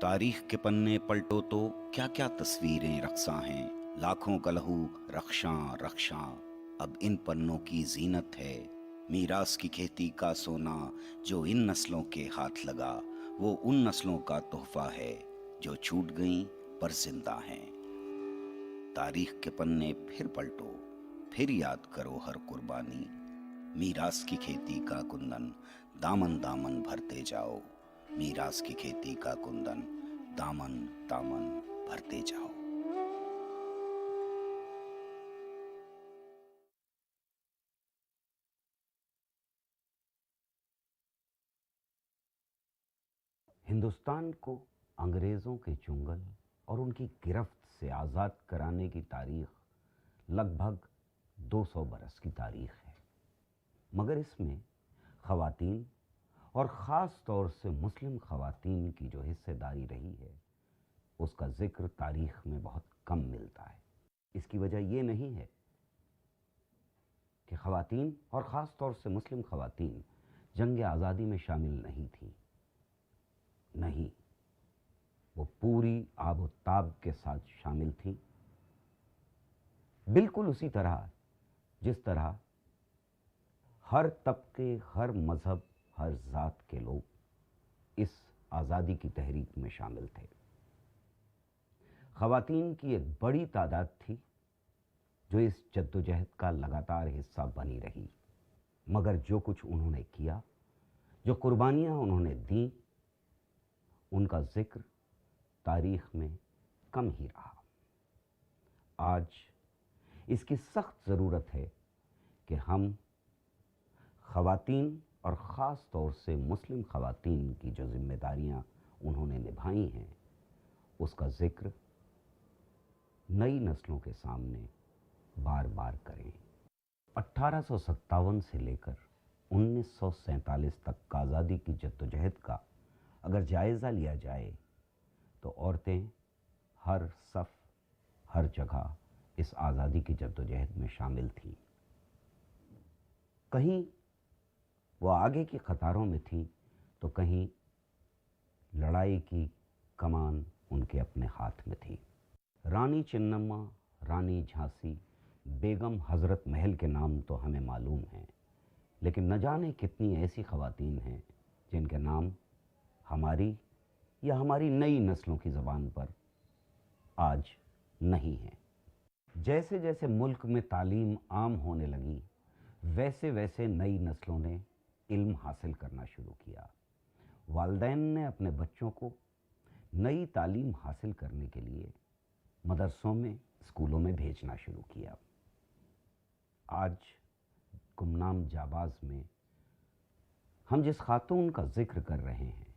तारीख के पन्ने पलटो तो क्या क्या तस्वीरें रक्सा हैं। लाखों का लहू रक्षा रक्षा अब इन पन्नों की जीनत है। मीरास की खेती का सोना जो इन नस्लों के हाथ लगा, वो उन नस्लों का तोहफा है जो छूट गईं पर जिंदा हैं। तारीख के पन्ने फिर पलटो, फिर याद करो हर कुर्बानी। मीरास की खेती का कुंदन दामन दामन भरते जाओ। मीरास की खेती का कुंदन दामन दामन भरते जाओ। हिंदुस्तान को अंग्रेज़ों के चुंगल और उनकी गिरफ्त से आज़ाद कराने की तारीख लगभग 200 बरस की तारीख है। मगर इसमें ख़वातीन और ख़ास तौर से मुस्लिम ख़वातीन की जो हिस्सेदारी रही है, उसका ज़िक्र तारीख में बहुत कम मिलता है। इसकी वजह ये नहीं है कि ख़वातीन और ख़ास तौर से मुस्लिम ख़वातीन जंग आज़ादी में शामिल नहीं थीं। नहीं, वो पूरी आबो ताब के साथ शामिल थी, बिल्कुल उसी तरह जिस तरह हर तबके, हर मजहब, हर जात के लोग इस आज़ादी की तहरीक में शामिल थे। ख़वातीन की एक बड़ी तादाद थी जो इस जद्दोजहद का लगातार हिस्सा बनी रही, मगर जो कुछ उन्होंने किया, जो कुर्बानियां उन्होंने दी, उनका जिक्र तारीख में कम ही रहा। आज इसकी सख्त ज़रूरत है कि हम ख़वातीन और ख़ास तौर से मुस्लिम ख़वातीन की जो जिम्मेदारियां उन्होंने निभाई हैं, उसका जिक्र नई नस्लों के सामने बार बार करें। 1857 से लेकर 1947 तक का आज़ादी की जद्दोजहद का अगर जायज़ा लिया जाए तो औरतें हर सफ़, हर जगह इस आज़ादी की जद्दोजहद में शामिल थीं। कहीं वो आगे की कतारों में थीं तो कहीं लड़ाई की कमान उनके अपने हाथ में थी। रानी चिन्नम्मा, रानी झांसी, बेगम हज़रत महल के नाम तो हमें मालूम हैं, लेकिन न जाने कितनी ऐसी ख़वातीन हैं जिनके नाम हमारी या हमारी नई नस्लों की ज़बान पर आज नहीं है। जैसे जैसे मुल्क में तालीम आम होने लगी, वैसे वैसे नई नस्लों ने इल्म हासिल करना शुरू किया। वालिदैन ने अपने बच्चों को नई तालीम हासिल करने के लिए मदरसों में, स्कूलों में भेजना शुरू किया। आज गुमनाम जाबाज में हम जिस खातून का जिक्र कर रहे हैं,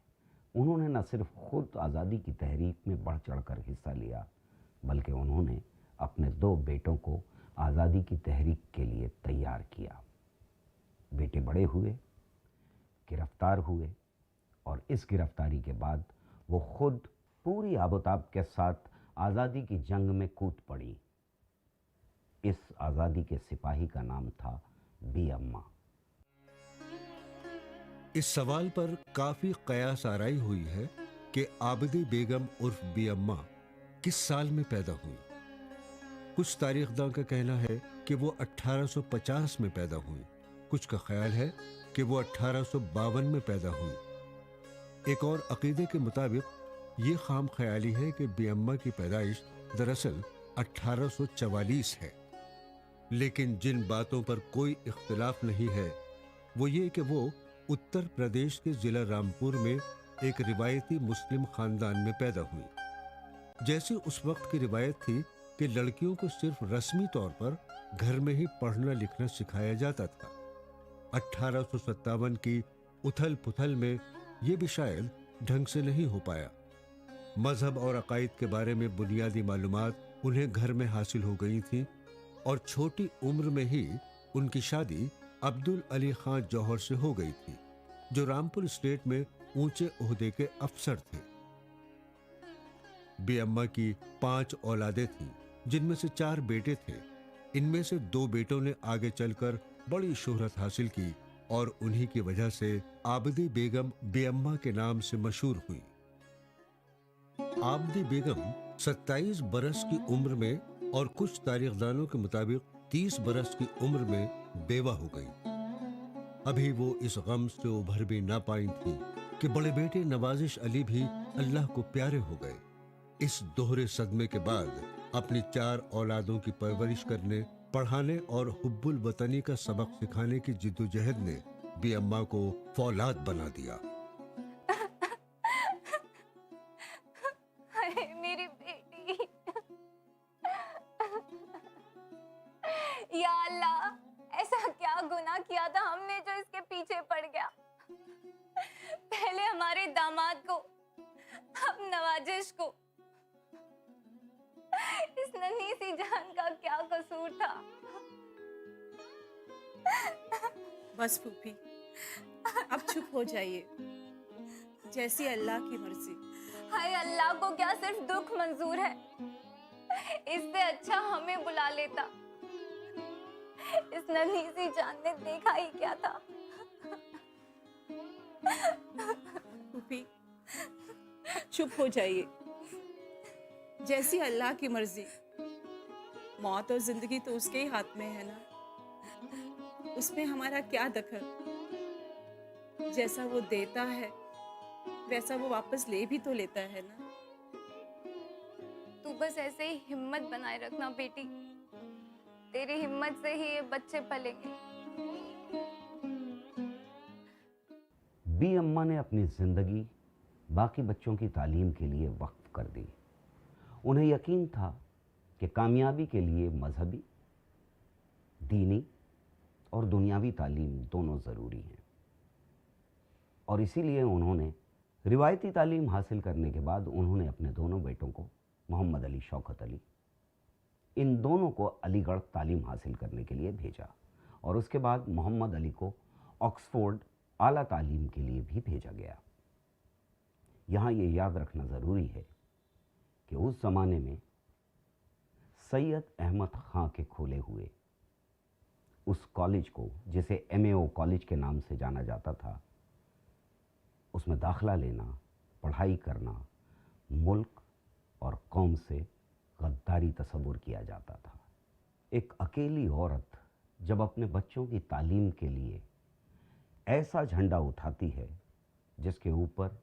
उन्होंने न सिर्फ खुद आज़ादी की तहरीक में बढ़ चढ़कर हिस्सा लिया, बल्कि उन्होंने अपने 2 बेटों को आज़ादी की तहरीक के लिए तैयार किया। बेटे बड़े हुए, गिरफ्तार हुए और इस गिरफ्तारी के बाद वो खुद पूरी आबोताब के साथ आज़ादी की जंग में कूद पड़ी। इस आज़ादी के सिपाही का नाम था बी अम्मा। इस सवाल पर काफी कयास आराई हुई है कि आबिदी बेगम उर्फ बी अम्मा किस साल में पैदा हुई। कुछ तारीखदां का कहना है कि वो 1850 में पैदा हुई, कुछ का ख्याल है कि वो 1852 में पैदा हुई। एक और अकीदे के मुताबिक ये खाम ख्याली है कि बी अम्मा की पैदाइश दरअसल 1844 है। लेकिन जिन बातों पर कोई इख्तिलाफ नहीं है वो ये कि वो उत्तर प्रदेश के जिला रामपुर में एक रिवायती मुस्लिम खानदान में पैदा हुई। जैसे उस वक्त की रिवायत थी कि लड़कियों को सिर्फ रस्मी तौर पर घर में ही पढ़ना लिखना सिखाया जाता था। 1857 की उथल पुथल में ये भी शायद ढंग से नहीं हो पाया। मजहब और अकायद के बारे में बुनियादी मालूमात उन्हें घर में हासिल हो गई थी और छोटी उम्र में ही उनकी शादी अब्दुल अली खान जौहर से हो गई थी, जो रामपुर स्टेट में ऊंचे ओहदे के अफसर थे। बी अम्मा की 5 औलादें थीं, जिनमें से 4 बेटे थे। इनमें से 2 बेटों ने आगे चलकर बड़ी शोहरत हासिल की और उन्हीं की वजह से आबिदी बेगम बी अम्मा के नाम से मशहूर हुई। आबदी बेगम 27 बरस की उम्र में और कुछ तारीखदानों के मुताबिक 30 बरस की उम्र में बेवा हो गई। अभी वो इस गम से उभर भी ना पाई थी कि बड़े बेटे नवाजिश अली भी अल्लाह को प्यारे हो गए। इस दोहरे सदमे के बाद अपनी 4 औलादों की परवरिश करने, पढ़ाने और हुब्बुल वतनी का सबक सिखाने की जिद्दोजहद ने बी अम्मा को फौलाद बना दिया। अरे मेरी बेटी, या अल्लाह, ऐसा क्या गुनाह किया था हमने जो इसके पीछे पड़ गया। पहले हमारे दामाद को, अब नवाजिश को। इस नन्ही सी जान का क्या कसूर था। बस फूफी, अब चुप हो जाइए। जैसी अल्लाह की मर्जी। हाय अल्लाह को क्या सिर्फ दुख मंजूर है? इससे अच्छा हमें बुला लेता। इस नन्ही सी जान ने देखा ही क्या था। फूफी, चुप हो जाइए। जैसी अल्लाह की मर्जी। मौत और जिंदगी तो उसके ही हाथ में है ना, उसमें हमारा क्या दखल। जैसा वो देता है वैसा वो वापस ले भी तो लेता है ना। तू बस ऐसे ही हिम्मत बनाए रखना बेटी। तेरी हिम्मत से ही ये बच्चे पलेंगे। बी अम्मा ने अपनी जिंदगी बाकी बच्चों की तालीम के लिए वक्फ कर दी। उन्हें यकीन था कि कामयाबी के लिए मजहबी, दीनी और दुनियावी तालीम दोनों ज़रूरी हैं, और इसीलिए उन्होंने रिवायती तालीम हासिल करने के बाद उन्होंने अपने दोनों बेटों को, मोहम्मद अली, शौकत अली, इन दोनों को अलीगढ़ तालीम हासिल करने के लिए भेजा, और उसके बाद मोहम्मद अली को ऑक्सफोर्ड आला तालीम के लिए भी भेजा गया। यहाँ ये याद रखना ज़रूरी है कि उस ज़माने में सैयद अहमद खां के खोले हुए उस कॉलेज को, जिसे MAO कॉलेज के नाम से जाना जाता था, उसमें दाखिला लेना, पढ़ाई करना मुल्क और कौम से गद्दारी तस्वुर किया जाता था। एक अकेली औरत जब अपने बच्चों की तालीम के लिए ऐसा झंडा उठाती है जिसके ऊपर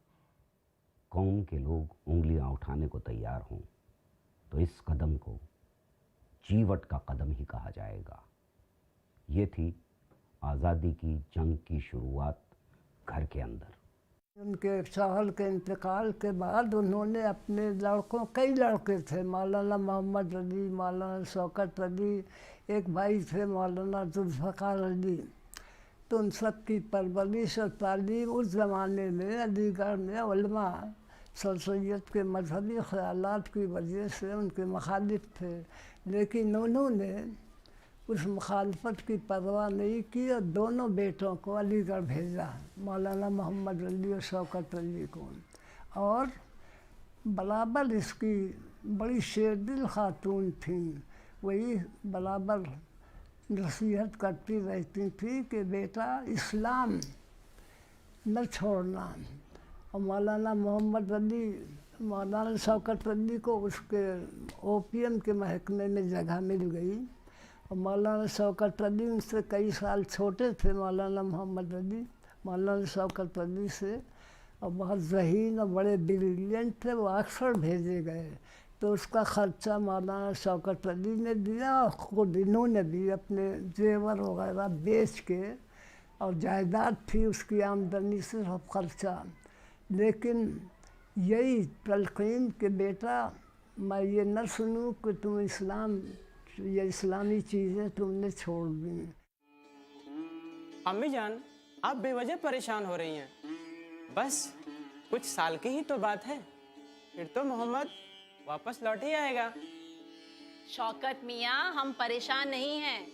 कौम के लोग उंगलियां उठाने को तैयार हों, तो इस कदम को जीवट का कदम ही कहा जाएगा। ये थी आज़ादी की जंग की शुरुआत घर के अंदर। उनके शौहर के इंतकाल के बाद उन्होंने अपने लड़कों, कई लड़के थे, मौलाना मोहम्मद अली, मौलाना शौकत अली, एक भाई थे मौलाना जुल्फ़कार अली, तो उन सब की परवरिश और तालीम उस ज़माने में अलीगढ़ में उलमा सर सैयद के मजहबी ख़यालात की वजह से उनके मुखालिफ थे, लेकिन उन्होंने उस मुखालफत की परवाह नहीं की और दोनों बेटों को अलीगढ़ भेजा, मौलाना मोहम्मद अली और शौकत अली को। और बराबर इसकी बड़ी शेरदिल खातून थी, वही बराबर नसीहत करती रहती थी कि बेटा इस्लाम न छोड़ना। और मौलाना मोहम्मद अली, मौलाना शौकत अली को उसके ओपीएम के महकमे में जगह मिल गई, और मौलाना शौकत अली उनसे कई साल छोटे थे, मौलाना मोहम्मद अली मौलाना शौकत अली से, और बहुत ज़हीन और बड़े ब्रिलियंट थे। वो ऑक्सफोर्ड भेजे गए, तो उसका ख़र्चा मौलाना शौकत अली ने दिया, और खुद इन्होंने भी अपने जेवर वगैरह बेच के, और जायदाद थी उसकी आमदनी से सब खर्चा। लेकिन यही तलक़ीन कि बेटा मैं ये न सुनूं कि तुम इस्लाम, ये इस्लामी चीज़ें तुमने छोड़ दी। अम्मी जान, आप बेवजह परेशान हो रही हैं। बस कुछ साल की ही तो बात है, फिर तो मोहम्मद वापस लौट ही आएगा। शौकत मियाँ, हम परेशान नहीं हैं,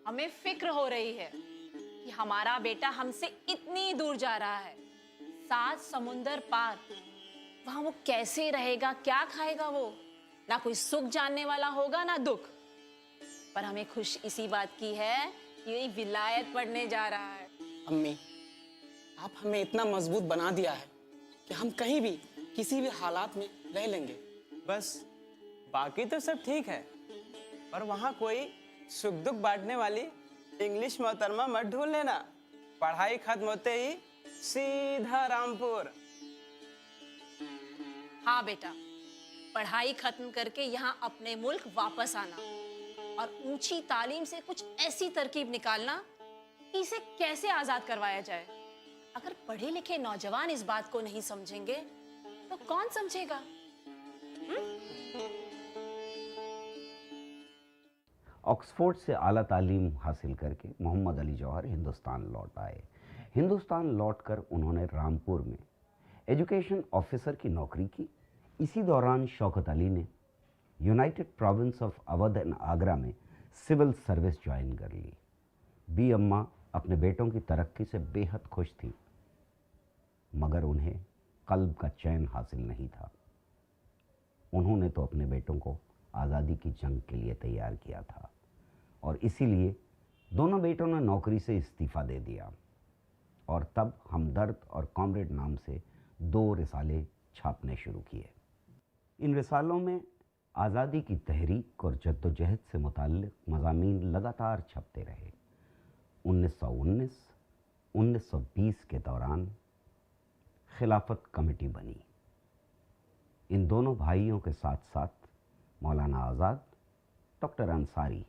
हमें फिक्र हो रही है कि हमारा बेटा हमसे इतनी दूर जा रहा है, 7 समुंदर पार। वहाँ वो कैसे रहेगा, क्या खाएगा? वो ना कोई सुख जानने वाला होगा ना दुख। पर हमें खुश इसी बात की है कि ये विलायत पढ़ने जा रहा है। अम्मी, आप हमें इतना मजबूत बना दिया है कि हम कहीं भी किसी भी हालात में रह लेंगे। बस बाकी तो सब ठीक है, पर वहाँ कोई सुख दुख बांटने वाली इंग्लिश मोहतरमा मत ढूंढ लेना। पढ़ाई खत्म होते ही सीधा रामपुर। हाँ बेटा, पढ़ाई खत्म करके यहाँ अपने मुल्क वापस आना और ऊंची तालीम से कुछ ऐसी तरकीब निकालना कि इसे कैसे आजाद करवाया जाए। अगर पढ़े लिखे नौजवान इस बात को नहीं समझेंगे तो कौन समझेगा? ऑक्सफोर्ड से आला तालीम हासिल करके मोहम्मद अली जौहर हिंदुस्तान लौट आए। हिंदुस्तान लौटकर उन्होंने रामपुर में एजुकेशन ऑफिसर की नौकरी की। इसी दौरान शौकत अली ने United province of Awadh and Agra में सिविल सर्विस ज्वाइन कर ली। बी अम्मा अपने बेटों की तरक्की से बेहद खुश थी, मगर उन्हें कल्ब का चैन हासिल नहीं था। उन्होंने तो अपने बेटों को आज़ादी की जंग के लिए तैयार किया था और इसीलिए दोनों बेटों ने नौकरी से इस्तीफ़ा दे दिया और तब हमदर्द और कॉमरेड नाम से 2 रिसाले छापने शुरू किए। इन रिसालों में आज़ादी की तहरीक और जद्दोजहद से मुताल्लिक़ मज़ामीन लगातार छपते रहे। 1919-1920 के दौरान खिलाफत कमेटी बनी। इन दोनों भाइयों के साथ साथ मौलाना आज़ाद, डॉक्टर अंसारी,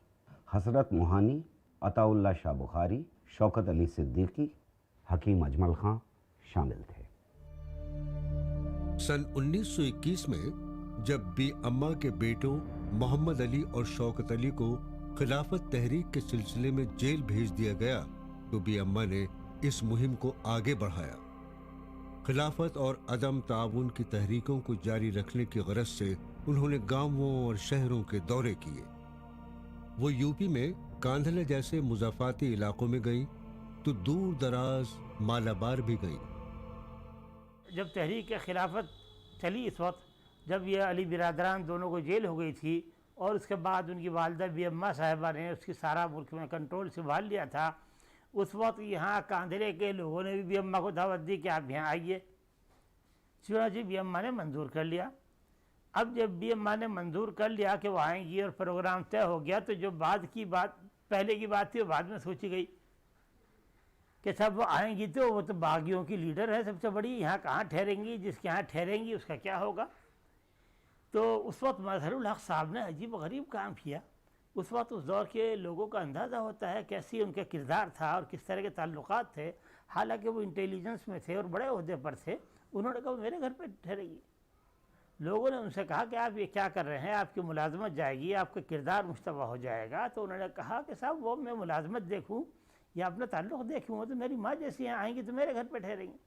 हज़रत मोहानी, अताउल्ला शाह बुखारी, शौकत अली सिद्दीकी, हकीम अजमल खां शामिल थे। सन 1921 में जब बी अम्मा के बेटों मोहम्मद अली और शौकत अली को खिलाफत तहरीक के सिलसिले में जेल भेज दिया गया तो बी अम्मा ने इस मुहिम को आगे बढ़ाया। खिलाफत और अदम ताउन की तहरीकों को जारी रखने की गरज से उन्होंने गांवों और शहरों के दौरे किए। वो यूपी में कांधले जैसे मुज़ाफ़ाती इलाकों में गई तो दूर दराज मालाबार भी गई। जब तहरीक खिलाफत चली, इस वक्त जब ये अली बिरादरान दोनों को जेल हो गई थी और उसके बाद उनकी वालदा बी अम्मा साहिबा ने उसकी सारा मुल्क में कंट्रोल संभाल लिया था, उस वक्त यहाँ कांधले के लोगों ने भी बी अम्मा को दावत दी कि आप यहाँ आइए। चुनांचे बी अम्मा ने मंजूर कर लिया। अब जब बी अम्मा ने मंजूर कर लिया कि वो आएंगी और प्रोग्राम तय हो गया, तो जो पहले की बात थी वो बाद में सोची गई कि सब वो आएंगी तो वो तो बागियों की लीडर है सबसे बड़ी, यहाँ कहाँ ठहरेंगी, जिसके यहाँ ठहरेंगी उसका क्या होगा। तो उस वक्त मजहरुल हक साहब ने अजीब गरीब काम किया। उस वक्त उस दौर के लोगों का अंदाज़ा होता है कैसी उनका किरदार था और किस तरह के ताल्लुकात थे। हालांकि वो इंटेलिजेंस में थे और बड़े ओहदे पर थे। उन्होंने कहा मेरे घर पे ठहरेगी। लोगों ने उनसे कहा कि आप ये क्या कर रहे हैं, आपकी मुलाजमत जाएगी, आपका किरदार मुश्तबा हो जाएगा। तो उन्होंने कहा कि साहब वो मैं मुलाजमत देखूँ या अपना ताल्लुक़ देखूँ, तो मेरी माँ जैसी यहाँ आएंगी तो मेरे घर पर ठहरेंगी।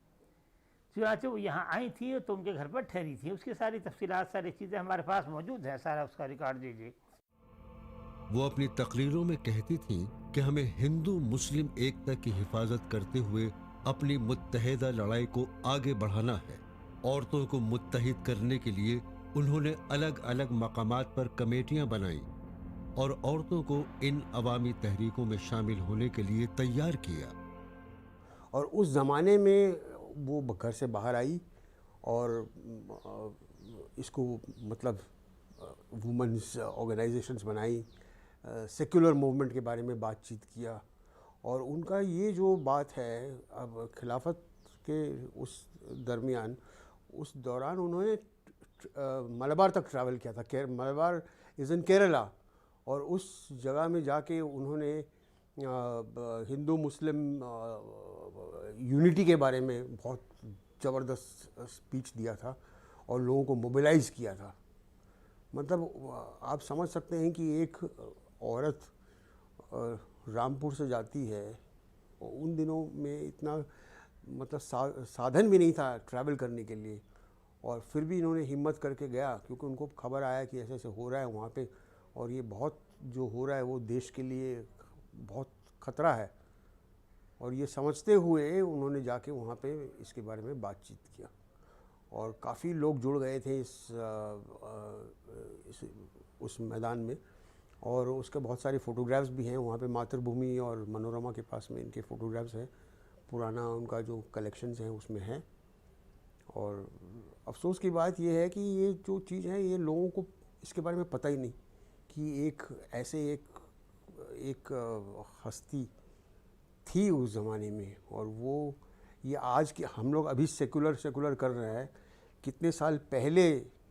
चुनांचे वो यहाँ आई थी तो उनके घर पर ठहरी थी। उसकी सारी तफसीलात, सारी चीज़ें हमारे पास मौजूद हैं, सारा उसका रिकॉर्ड दीजिए। वो अपनी तकरीरों में कहती थीं कि हमें हिंदू मुस्लिम एकता की हिफाजत करते हुए अपनी मुत्तहिदा लड़ाई को आगे बढ़ाना है। औरतों को मुत्तहिद करने के लिए उन्होंने अलग अलग मकामात पर कमेटियां बनाई और औरतों को इन अवामी तहरीकों में शामिल होने के लिए तैयार किया। और उस ज़माने में वो घर से बाहर आई और इसको मतलब वुमेन्स ऑर्गेनाइजेशंस बनाई, सेक्युलर मूवमेंट के बारे में बातचीत किया। और उनका ये जो बात है, अब खिलाफत के उस दरमियान, उस दौरान उन्होंने मलबार तक ट्रैवल किया था। मलबार इज़ इन केरला, और उस जगह में जाके उन्होंने हिंदू मुस्लिम यूनिटी के बारे में बहुत ज़बरदस्त स्पीच दिया था और लोगों को मोबिलाइज़ किया था। मतलब आप समझ सकते हैं कि एक औरत रामपुर से जाती है, उन दिनों में इतना मतलब साधन भी नहीं था ट्रैवल करने के लिए, और फिर भी इन्होंने हिम्मत करके गया क्योंकि उनको खबर आया कि ऐसे ऐसे हो रहा है वहाँ पे, और ये बहुत जो हो रहा है वो देश के लिए बहुत ख़तरा है। और ये समझते हुए उन्होंने जाके वहाँ पे इसके बारे में बातचीत किया और काफ़ी लोग जुड़ गए थे उस मैदान में। और उसके बहुत सारे फ़ोटोग्राफ्स भी हैं वहाँ पे। मातृभूमि और मनोरमा के पास में इनके फ़ोटोग्राफ्स हैं, पुराना उनका जो कलेक्शंस हैं उसमें हैं। और अफसोस की बात यह है कि ये जो चीज़ है ये लोगों को इसके बारे में पता ही नहीं कि एक हस्ती थी उस ज़माने में। और वो ये आज के हम लोग अभी सेकुलर कर रहे हैं, कितने साल पहले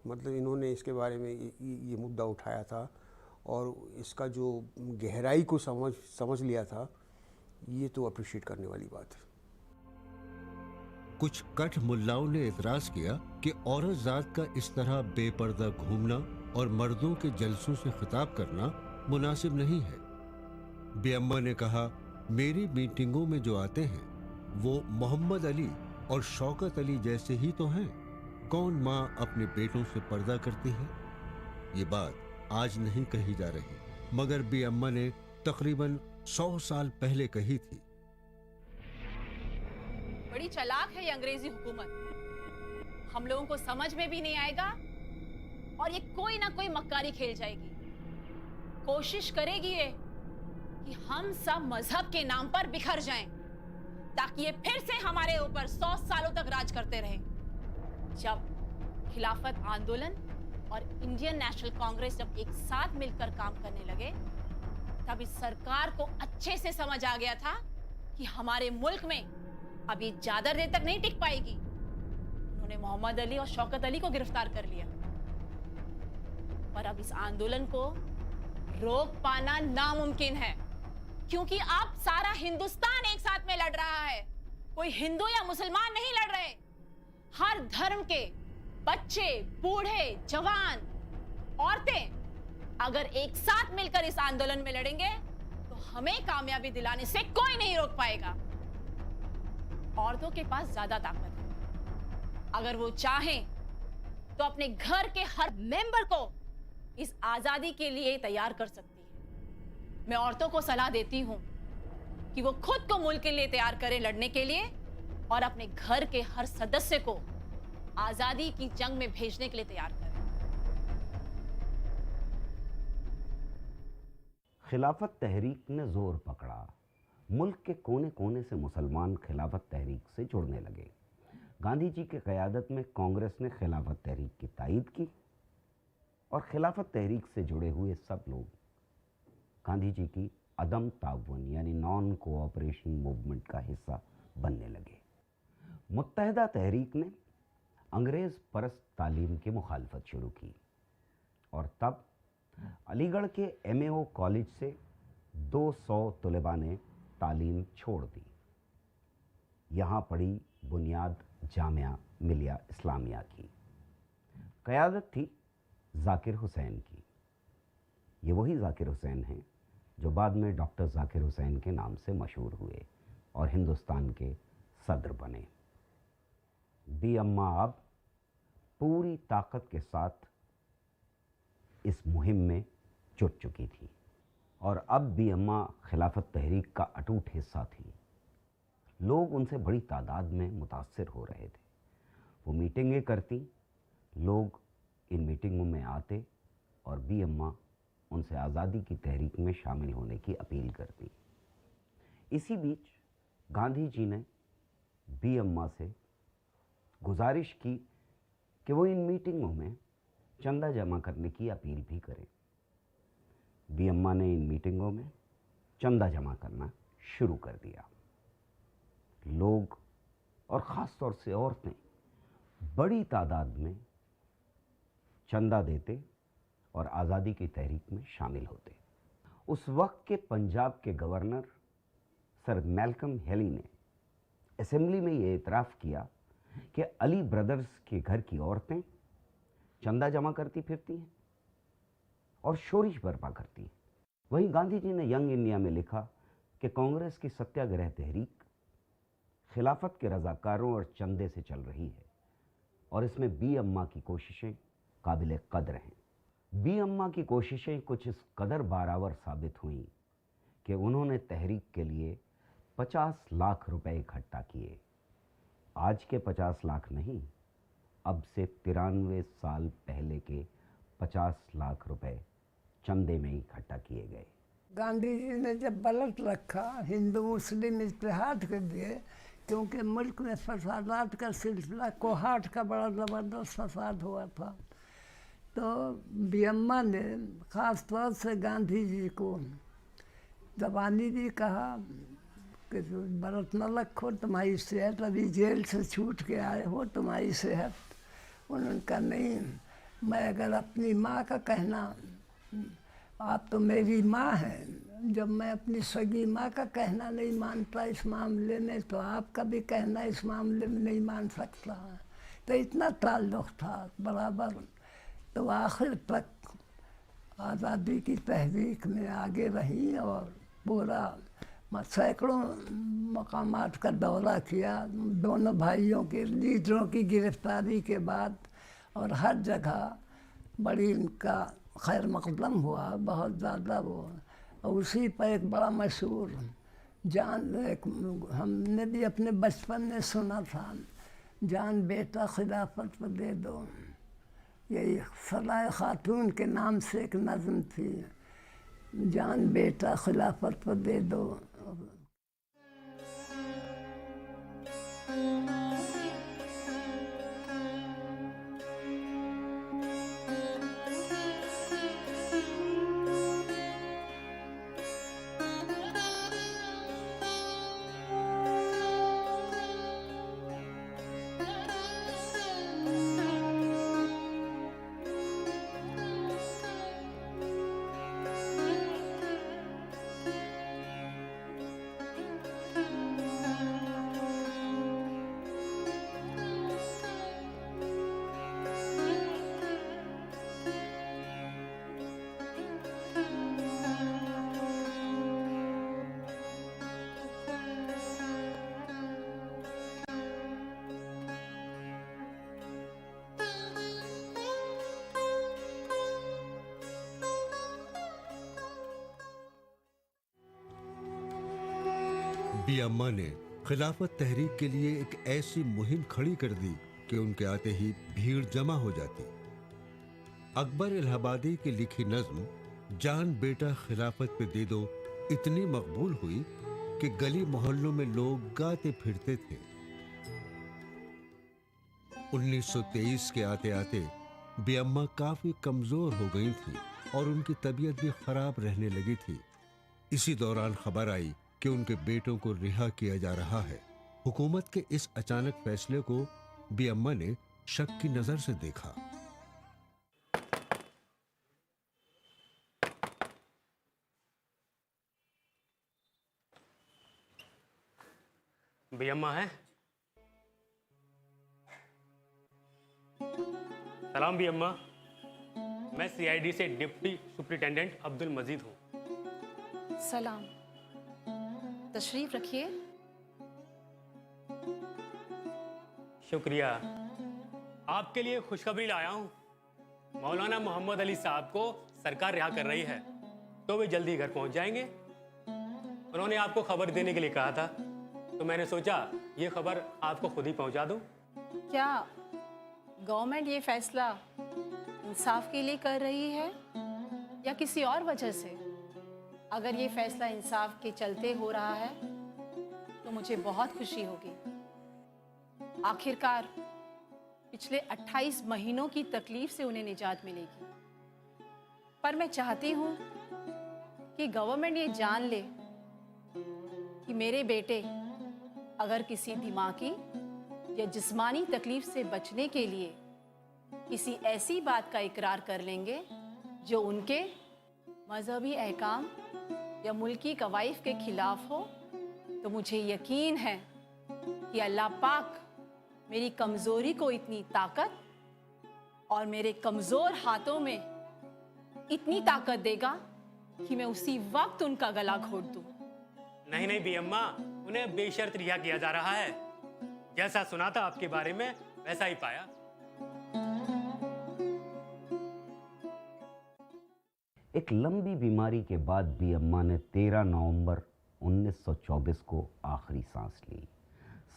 मतलब इन्होंने इसके बारे में ये मुद्दा उठाया था और इसका जो गहराई को समझ लिया था, ये तो अप्रिशिएट करने वाली बात है। कुछ कठ मुल्लाओं ने एतराज किया कि औरत जात का इस तरह बेपर्दा घूमना और मर्दों के जलसों से खिताब करना मुनासिब नहीं है। बेअम्मा ने कहा, मेरी मीटिंगों में जो आते हैं वो मोहम्मद अली और शौकत अली जैसे ही तो हैं। कौन माँ अपने बेटों से पर्दा करती है? ये बात आज नहीं कही जा रही, मगर बेअम्मा ने तकरीबन 100 साल पहले कही थी। बड़ी चालाक है ये अंग्रेजी हुकूमत, हम लोगों को समझ में भी नहीं आएगा और ये कोई ना कोई मक्कारी खेल जाएगी। कोशिश करेगी ये कि हम सब मजहब के नाम पर बिखर जाएं, ताकि ये फिर से हमारे ऊपर 100 सालों तक राज करते रहें। जब खिलाफत आंदोलन और इंडियन नेशनल कांग्रेस जब एक साथ मिलकर काम करने लगे, तब इस सरकार को अच्छे से समझ आ गया था कि हमारे मुल्क में अब ये ज्यादा देर तक नहीं टिक पाएगी। उन्होंने मोहम्मद अली और शौकत अली को गिरफ्तार कर लिया, पर अब इस आंदोलन को रोक पाना नामुमकिन है, क्योंकि अब सारा हिंदुस्तान एक साथ में लड़ रहा है। कोई हिंदू या मुसलमान नहीं लड़ रहे। हर धर्म के बच्चे, बूढ़े, जवान, औरतें अगर एक साथ मिलकर इस आंदोलन में लड़ेंगे तो हमें कामयाबी दिलाने से कोई नहीं रोक पाएगा। औरतों के पास ज्यादा ताकत है। अगर वो चाहें तो अपने घर के हर मेंबर को इस आजादी के लिए तैयार कर सकती है। मैं औरतों को सलाह देती हूं कि वो खुद को मुल्क के लिए तैयार करें लड़ने के लिए, और अपने घर के हर सदस्य को आजादी की जंग में भेजने के लिए तैयार करें। खिलाफत तहरीक ने जोर पकड़ा। मुल्क के कोने कोने से मुसलमान खिलाफत तहरीक से जुड़ने लगे। गांधी जी की क़यादत में कांग्रेस ने खिलाफत तहरीक की तायीद की और खिलाफत तहरीक से जुड़े हुए सब लोग गांधी जी की अदम ताउन यानी नॉन कोऑपरेशन मूवमेंट का हिस्सा बनने लगे। मुत्तहिदा तहरीक ने अंग्रेज़ परस्त तालीम की मुखालफत शुरू की और तब अलीगढ़ के MAO कॉलेज से 200 तलबा ने तालीम छोड़ दी। यहाँ पड़ी बुनियाद जामिया मिलिया इस्लामिया की। क़यादत थी ज़ाकिर हुसैन की। ये वही ज़ाकिर हुसैन हैं जो बाद में डॉक्टर ज़ाकिर हुसैन के नाम से मशहूर हुए और हिंदुस्तान के सदर बने। बेअम्मा अब पूरी ताकत के साथ इस मुहिम में जुट चुकी थी और अब बेअम्मा खिलाफत तहरीक का अटूट हिस्सा थी। लोग उनसे बड़ी तादाद में मुतासिर हो रहे थे। वो मीटिंगें करती, लोग इन मीटिंगों में आते और बेअम्मा उनसे आज़ादी की तहरीक में शामिल होने की अपील करती। इसी बीच गांधी जी ने बेअम्मा से गुजारिश की कि वो इन मीटिंगों में चंदा जमा करने की अपील भी करें। बेअम्मा ने इन मीटिंगों में चंदा जमा करना शुरू कर दिया। लोग और ख़ास तौर से औरतें बड़ी तादाद में चंदा देते और आज़ादी की तहरीक में शामिल होते। उस वक्त के पंजाब के गवर्नर सर मैल्कम हेली ने असेंबली में ये इतराफ़ किया कि अली ब्रदर्स के घर की औरतें चंदा जमा करती फिरती हैं और शोरिश बर्पा करती हैं। वहीं गांधी जी ने यंग इंडिया में लिखा कि कांग्रेस की सत्याग्रह तहरीक खिलाफत के रज़ाकारों और चंदे से चल रही है और इसमें बेअम्मा की कोशिशें काबिल कदर हैं। बेअम्मा की कोशिशें कुछ इस कदर बारावर साबित हुईं कि उन्होंने तहरीक के लिए 50 लाख रुपए इकट्ठा किए। आज के 50 लाख नहीं, अब से 93 साल पहले के 50 लाख रुपए चंदे में इकट्ठा किए गए। गांधी जी ने जब बलट रखा हिंदू मुस्लिम इत्तेहाद के लिए क्योंकि मुल्क में फसादात का सिलसिला कोहाट का बड़ा ज़बरदस्त फसाद हुआ था। तो बीएम्मा ने ख़ास तौर से गांधी जी को जबानी भी कहा कि व्रत न रखो, तुम्हारी सेहत, अभी जेल से छूट के आए हो, तुम्हारी सेहत। उन्होंने कहा नहीं, मैं अगर अपनी माँ का कहना, आप तो मेरी माँ हैं, जब मैं अपनी सगी माँ का कहना नहीं मानता इस मामले में, तो आपका भी कहना इस मामले में नहीं मान सकता। तो इतना ताल्लुक़ था बराबर। तो आखिर तक आज़ादी की तहरीक में आगे रही और पूरा सैकड़ों मकामात का दौरा किया दोनों भाइयों के लीडरों की गिरफ्तारी के बाद, और हर जगह बड़ी इनका खैर मकदम हुआ, बहुत ज़्यादा वो। और उसी पर एक बड़ा मशहूर हमने भी अपने बचपन में सुना था, जान बेटा खिलाफत पर दे दो। यही सलाह खातून के नाम से एक नज़्म थी, जान बेटा खिलाफत पर दे दो। बीएम्मा ने खिलाफत तहरीक के लिए एक ऐसी मुहिम खड़ी कर दी कि उनके आते ही भीड़ जमा हो जाती। अकबर इलाहाबादी की लिखी नज्म जान बेटा खिलाफत पे दे दो इतनी मकबूल हुई कि गली मोहल्लों में लोग गाते फिरते थे। 1923 के आते आते बीएम्मा काफी कमजोर हो गई थी और उनकी तबीयत भी खराब रहने लगी थी। इसी दौरान खबर आई कि उनके बेटों को रिहा किया जा रहा है। हुकूमत के इस अचानक फैसले को बीएम्मा ने शक की नजर से देखा। बीएम्मा है? सलाम बीएम्मा, मैं सीआईडी से डिप्टी सुपरिटेंडेंट अब्दुल मजीद हूँ। सलाम, तशरीफ रखिए। शुक्रिया। आपके लिए खुशखबरी लाया हूँ। मौलाना मोहम्मद अली साहब को सरकार रिहा कर रही है, तो वे जल्दी घर पहुँच जाएंगे। उन्होंने आपको खबर देने के लिए कहा था, तो मैंने सोचा ये खबर आपको खुद ही पहुँचा दूँ। क्या गवर्नमेंट ये फैसला इंसाफ के लिए कर रही है या किसी और वजह से? अगर ये फैसला इंसाफ के चलते हो रहा है तो मुझे बहुत खुशी होगी। आखिरकार पिछले 28 महीनों की तकलीफ से उन्हें निजात मिलेगी। पर मैं चाहती हूँ कि गवर्नमेंट ये जान ले कि मेरे बेटे अगर किसी दिमागी या जिस्मानी तकलीफ से बचने के लिए किसी ऐसी बात का इकरार कर लेंगे जो उनके मजहबी अहकाम या मुल्की कवाइफ के खिलाफ हो, तो मुझे यकीन है कि अल्लाह पाक मेरी कमज़ोरी को इतनी ताकत और मेरे कमज़ोर हाथों में इतनी ताकत देगा कि मैं उसी वक्त उनका गला घोट दूं। नहीं नहीं बीएम्मा, उन्हें बेशर्त रिहा किया जा रहा है। जैसा सुना था आपके बारे में वैसा ही पाया। एक लंबी बीमारी के बाद बीएम्मा ने 13 नवंबर 1924 को आखिरी सांस ली।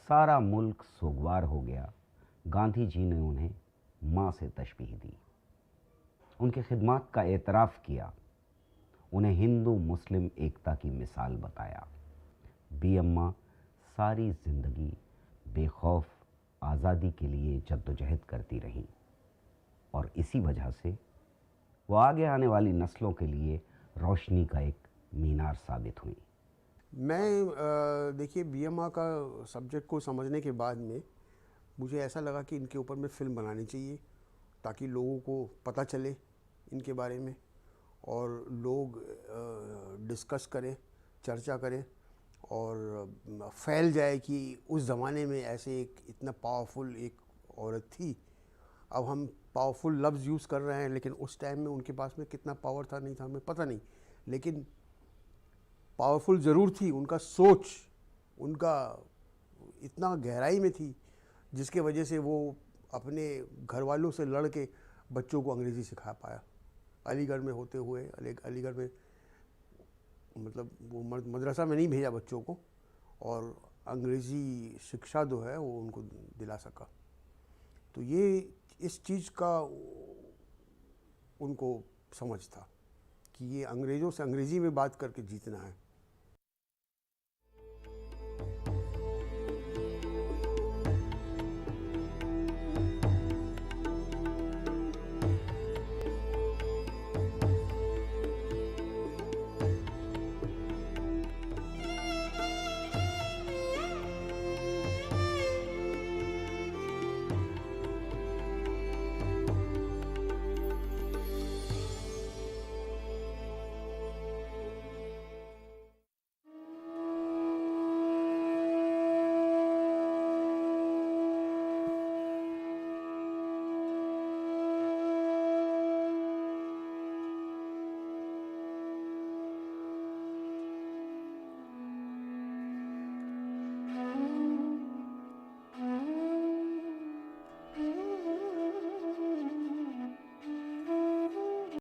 सारा मुल्क सोगवार हो गया। गांधी जी ने उन्हें माँ से तशबीह दी, उनकी खिदमत का एतराफ़ किया, उन्हें हिंदू मुस्लिम एकता की मिसाल बताया। बीएम्मा सारी ज़िंदगी बेखौफ आज़ादी के लिए जद्दोजहद करती रहीं और इसी वजह से वो आगे आने वाली नस्लों के लिए रोशनी का एक मीनार साबित हुई। मैं देखिए बीएमआर का सब्जेक्ट को समझने के बाद में मुझे ऐसा लगा कि इनके ऊपर में फ़िल्म बनानी चाहिए ताकि लोगों को पता चले इनके बारे में और लोग डिस्कस करें, चर्चा करें और फैल जाए कि उस ज़माने में ऐसे एक इतना पावरफुल एक औरत थी। अब हम पावरफुल लफ्ज़ यूज़ कर रहे हैं लेकिन उस टाइम में उनके पास में कितना पावर था नहीं था हमें पता नहीं, लेकिन पावरफुल ज़रूर थी। उनका सोच उनका इतना गहराई में थी जिसके वजह से वो अपने घर वालों से लड़ के बच्चों को अंग्रेज़ी सिखा पाया। अलीगढ़ में होते हुए अलीगढ़ में मतलब वो मदरसा में नहीं भेजा बच्चों को और अंग्रेज़ी शिक्षा जो है वो उनको दिला सका। तो ये इस चीज़ का उनको समझ था कि ये अंग्रेज़ों से अंग्रेज़ी में बात करके जीतना है।